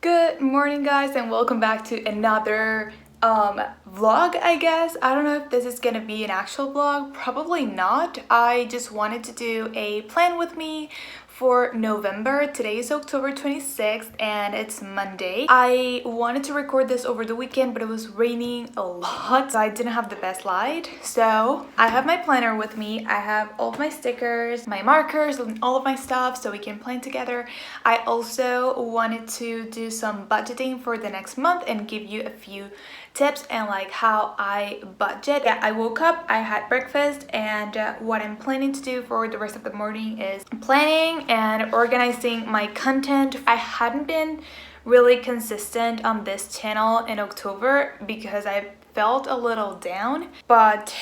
Good morning, guys, and welcome back to another vlog, I guess. I don't know if this is gonna be an actual vlog, probably not. I just wanted to do a plan with me for November. Today is October 26th and it's Monday. I wanted to record this over the weekend, but it was raining a lot, so I didn't have the best light. So I have my planner with me. I have all of my stickers, my markers, and all of my stuff so we can plan together. I also wanted to do some budgeting for the next month and give you a few tips and like how I budget. Yeah, I woke up, I had breakfast, and what I'm planning to do for the rest of the morning is planning and organizing my content. I hadn't been really consistent on this channel in October because I felt a little down, but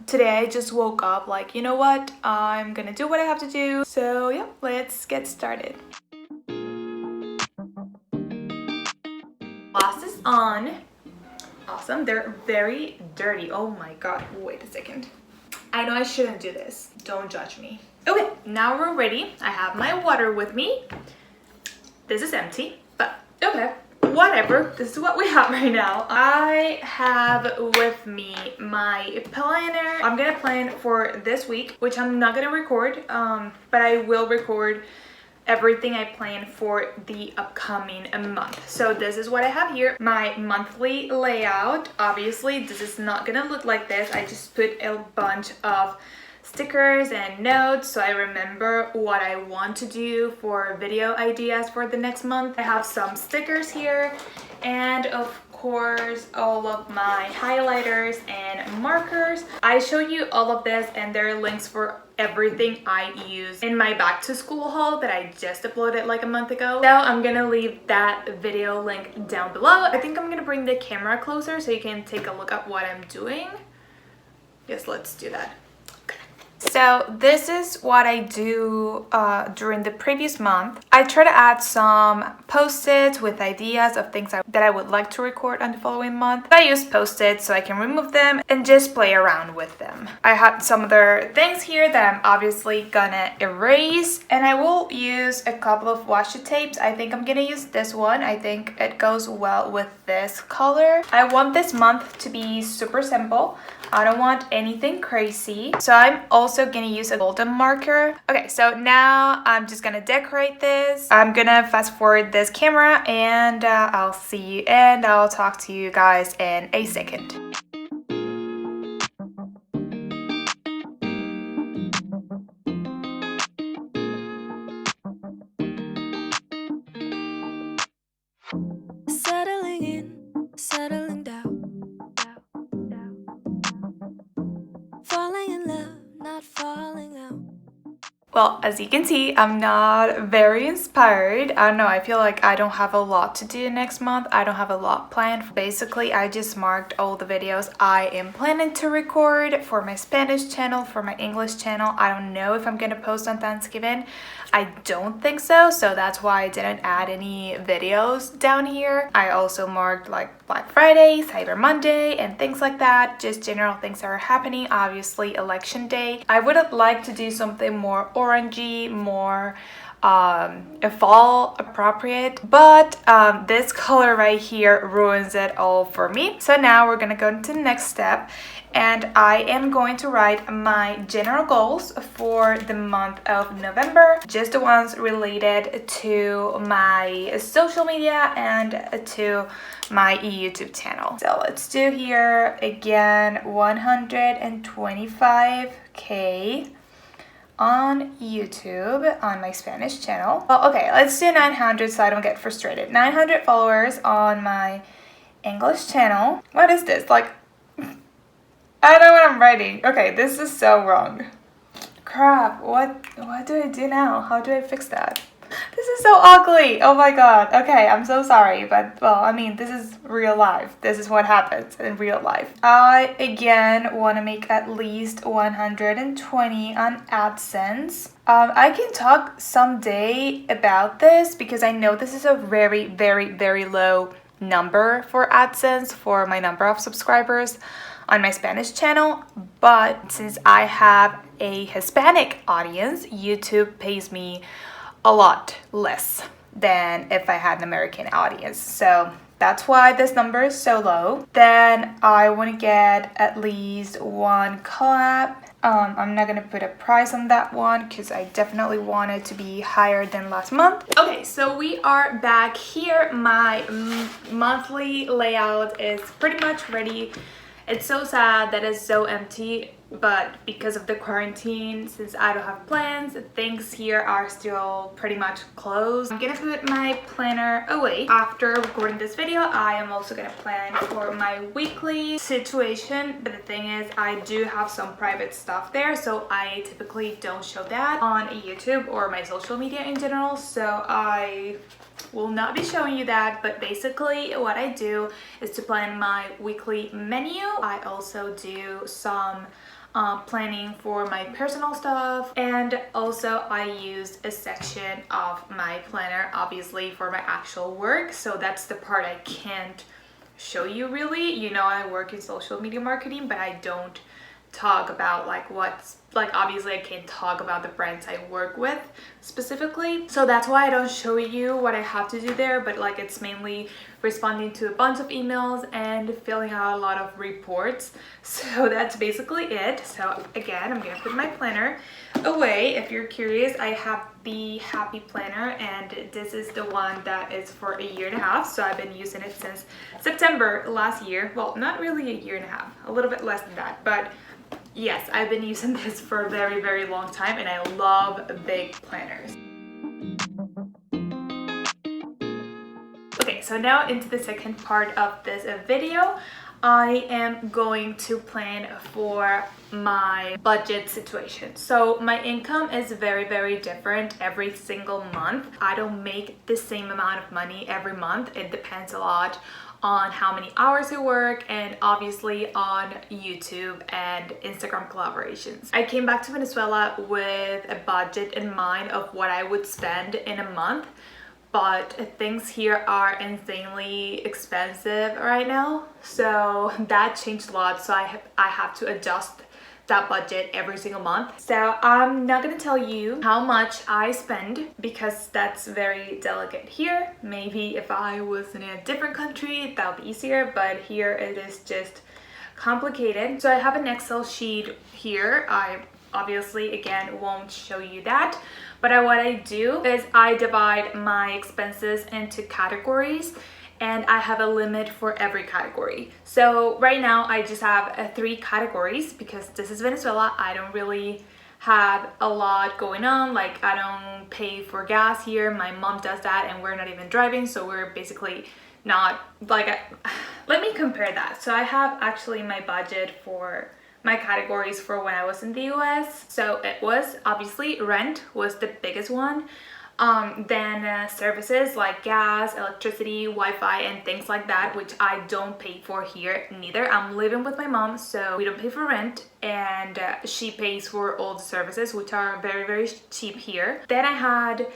today I just woke up like, you know what, I'm gonna do what I have to do. So yeah, let's get started. Glasses on. Awesome. They're very dirty. Oh my god, wait a second. I know I shouldn't do this. Don't judge me. Okay, now we're ready. I have my water with me. This is empty, but okay, whatever. This is what we have right now. I have with me my planner. I'm gonna plan for this week, which I'm not gonna record, but I will record everything I plan for the upcoming month. So this is what I have here, my monthly layout. Obviously this is not gonna look like this. I just put a bunch of stickers and notes so I remember what I want to do for video ideas for the next month. I have some stickers here and of course all of my highlighters and markers. I show you all of this and there are links for everything I use in my back to school haul that I just uploaded like a month ago. So I'm gonna leave that video link down below. I think I'm gonna bring the camera closer so you can take a look at what I'm doing. Yes, let's do that. So this is what I do during the previous month. I try to add some post-its with ideas of things that I would like to record on the following month. I use post-its so I can remove them and just play around with them. I have some other things here that I'm obviously gonna erase, and I will use a couple of washi tapes. I think I'm gonna use this one. I think it goes well with this color. I want this month to be super simple. I don't want anything crazy. So I'm also gonna use a golden marker. Okay, so now I'm just gonna decorate this. I'm gonna fast forward this camera and I'll see you and I'll talk to you guys in a second. Settling in, settling down. Falling in love, not falling out. Well, as you can see, I'm not very inspired. I don't know, I feel like I don't have a lot to do next month. I don't have a lot planned. Basically, I just marked all the videos I am planning to record for my Spanish channel, for my English channel. I don't know if I'm gonna post on Thanksgiving. I don't think so, so that's why I didn't add any videos down here. I also marked like Black Friday, Cyber Monday, and things like that. Just general things that are happening. Obviously, election day. I would like to do something more orangey, more fall appropriate, but this color right here ruins it all for me. So now we're gonna go into the next step, and I am going to write my general goals for the month of November, just the ones related to my social media and to my YouTube channel. So let's do here again 125k on YouTube on my Spanish channel. Well, okay, let's do 900 so I don't get frustrated. 900 followers on my English channel. What is this? Like, I don't know what I'm writing. Okay, this is so wrong. Crap, what do I do now? How do I fix that? This is so ugly. Oh my god. Okay, I'm so sorry, but well, I mean, this is real life. This is what happens in real life. I again want to make at least 120 on AdSense. I can talk someday about this because I know this is a very, very, very low number for AdSense for my number of subscribers on my Spanish channel, but since I have a Hispanic audience, YouTube pays me a lot less than if I had an American audience. So that's why this number is so low. Then I want to get at least one collab. I'm not gonna put a price on that one because I definitely want it to be higher than last month. Okay, so we are back here. My monthly layout is pretty much ready. It's so sad that it's so empty, but because of the quarantine, since I don't have plans, things here are still pretty much closed. I'm gonna put my planner away. After recording this video, I am also gonna plan for my weekly situation, but the thing is, I do have some private stuff there, so I typically don't show that on YouTube or my social media in general, so I will not be showing you that. But basically what I do is to plan my weekly menu. I also do some planning for my personal stuff, and also I used a section of my planner obviously for my actual work, so that's the part I can't show you really. You know, I work in social media marketing, but I don't talk about obviously I can't talk about the brands I work with specifically, so that's why I don't show you what I have to do there. But like, it's mainly responding to a bunch of emails and filling out a lot of reports, so that's basically it. So again, I'm gonna put my planner away. If you're curious, I have the Happy Planner, and this is the one that is for a year and a half, so I've been using it since September last year. Well, not really a year and a half, a little bit less than that, but yes, I've been using this for a very, very long time, and I love big planners. Okay, so now into the second part of this video. I am going to plan for my budget situation. So my income is very, very different every single month. I don't make the same amount of money every month. It depends a lot on how many hours I work, and obviously on YouTube and Instagram collaborations. I came back to Venezuela with a budget in mind of what I would spend in a month, but things here are insanely expensive right now, so that changed a lot. So I have to adjust that budget every single month. So I'm not gonna tell you how much I spend because that's very delicate here. Maybe if I was in a different country that would be easier, but here it is just complicated. So I have an Excel sheet here. I obviously again won't show you that, but what I do is I divide my expenses into categories, and I have a limit for every category. So right now I just have 3 categories because this is Venezuela. I don't really have a lot going on. Like, I don't pay for gas here. My mom does that, and we're not even driving, so we're basically not like let me compare that. So I have actually my budget for my categories for when I was in the US. So it was obviously rent was the biggest one. Then services like gas, electricity, Wi-Fi, and things like that, which I don't pay for here neither. I'm living with my mom, so we don't pay for rent, and she pays for all the services, which are very, very cheap here. Then I had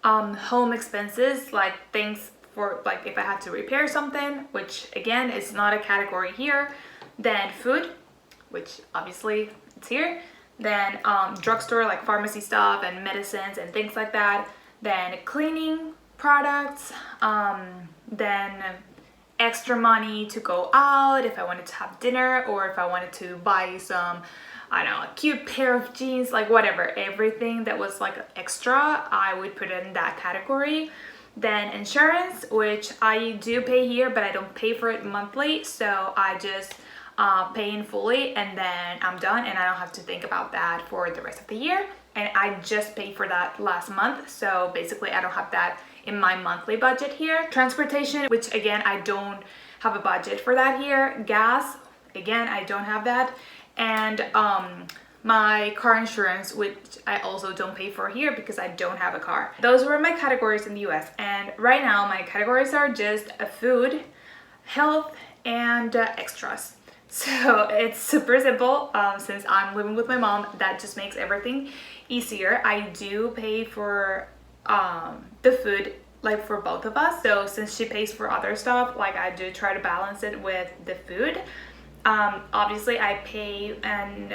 home expenses, like things for like if I had to repair something, which again is not a category here. Then food, which obviously it's here. Then drugstore, like pharmacy stuff and medicines and things like that. Then cleaning products, then extra money to go out if I wanted to have dinner, or if I wanted to buy some, I don't know, a cute pair of jeans, like whatever. Everything that was like extra, I would put it in that category. Then insurance, which I do pay here, but I don't pay for it monthly, so I just pay in fully, and then I'm done, and I don't have to think about that for the rest of the year. And I just paid for that last month, so basically I don't have that in my monthly budget here. Transportation, which again I don't have a budget for that here. Gas, again I don't have that. And my car insurance, which I also don't pay for here because I don't have a car. Those were my categories in the US, and right now my categories are just food, health, and extras. So it's super simple. Since I'm living with my mom, that just makes everything easier. I do pay for the food, like for both of us. So since she pays for other stuff, like I do try to balance it with the food. Obviously I pay and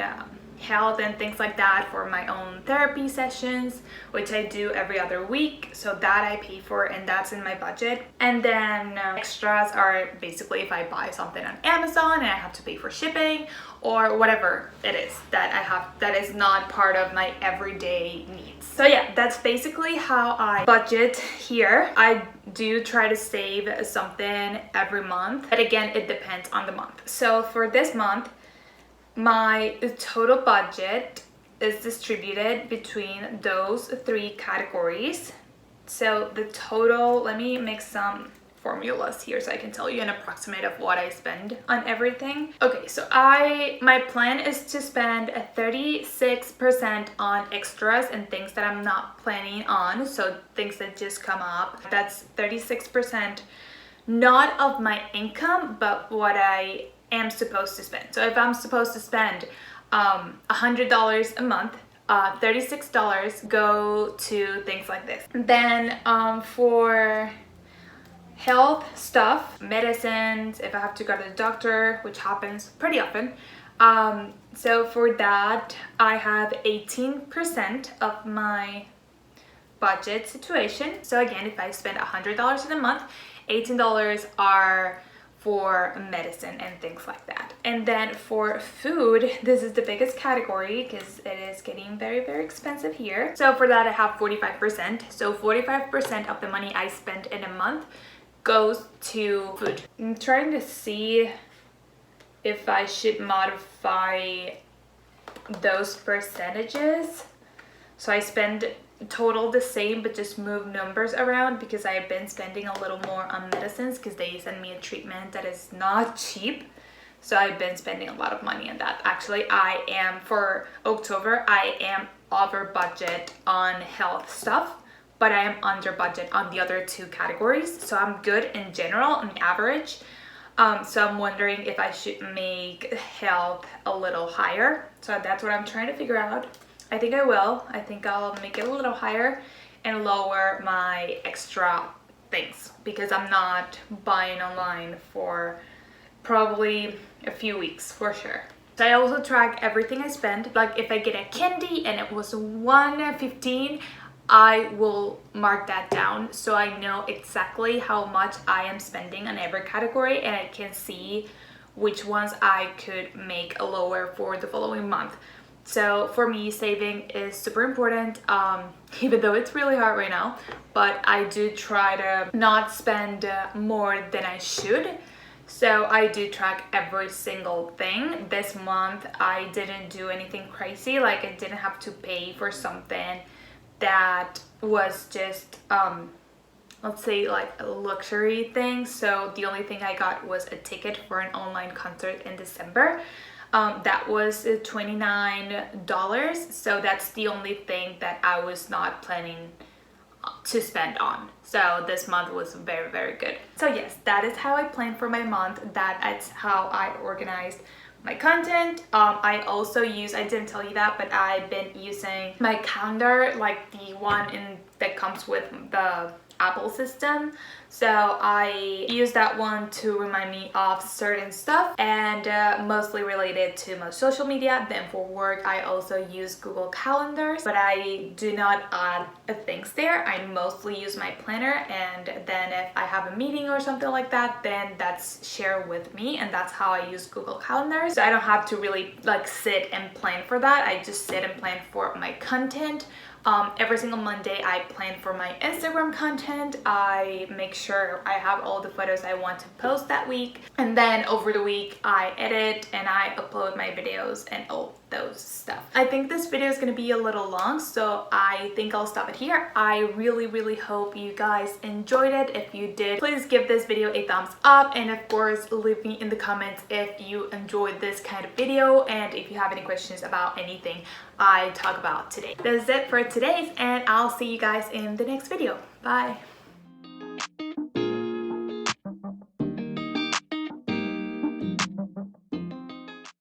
health and things like that for my own therapy sessions, which I do every other week, so that I pay for and that's in my budget. And then extras are basically if I buy something on Amazon and I have to pay for shipping or whatever it is that I have that is not part of my everyday needs. So yeah, that's basically how I budget here. I do try to save something every month, but again, it depends on the month. So for this month, my total budget is distributed between those 3 categories. So the total, let me make some formulas here so I can tell you an approximate of what I spend on everything. Okay, so my plan is to spend 36% on extras and things that I'm not planning on, so things that just come up. That's 36% not of my income, but what I am supposed to spend. So if I'm supposed to spend $100 a month, $36 go to things like this. Then for health stuff, medicines, if I have to go to the doctor, which happens pretty often, so for that I have 18% of my budget situation. So again, if I spend $100 in a month, $18 are for medicine and things like that. And then for food, this is the biggest category because it is getting very, very expensive here. So for that I have 45%. So 45% of the money I spend in a month goes to food. I'm trying to see if I should modify those percentages. So I spend total the same but just move numbers around because I've been spending a little more on medicines because they send me a treatment that is not cheap. So I've been spending a lot of money on that. Actually, for October, I am over budget on health stuff, but I am under budget on the other 2 categories. So I'm good in general, on average. So I'm wondering if I should make health a little higher. So that's what I'm trying to figure out. I think I will. I think I'll make it a little higher and lower my extra things because I'm not buying online for probably a few weeks for sure. So I also track everything I spend. Like if I get a candy and it was $1.15, I will mark that down so I know exactly how much I am spending on every category and I can see which ones I could make lower for the following month. So for me, saving is super important, even though it's really hard right now, but I do try to not spend more than I should. So I do track every single thing. This month, I didn't do anything crazy. Like I didn't have to pay for something that was just, let's say like a luxury thing. So the only thing I got was a ticket for an online concert in December. That was $29, so that's the only thing that I was not planning to spend on. So this month was very, very good. So yes, that is how I plan for my month. That's how I organized my content. I also use, I didn't tell you that, but I've been using my calendar, like the one that comes with the Apple system. So I use that one to remind me of certain stuff and mostly related to my social media. Then for work, I also use Google Calendars, but I do not add things there. I mostly use my planner, and then if I have a meeting or something like that, then that's shared with me, and that's how I use Google Calendars. So I don't have to really like sit and plan for that. I just sit and plan for my content. Every single Monday I plan for my Instagram content. I make sure I have all the photos I want to post that week, and then over the week I edit and I upload my videos and all those stuff. I think this video is going to be a little long, so I think I'll stop it here. I really hope you guys enjoyed it. If you did, please give this video a thumbs up, and of course leave me in the comments if you enjoyed this kind of video and if you have any questions about anything I talk about today. That's it for today's, and I'll see you guys in the next video. Bye.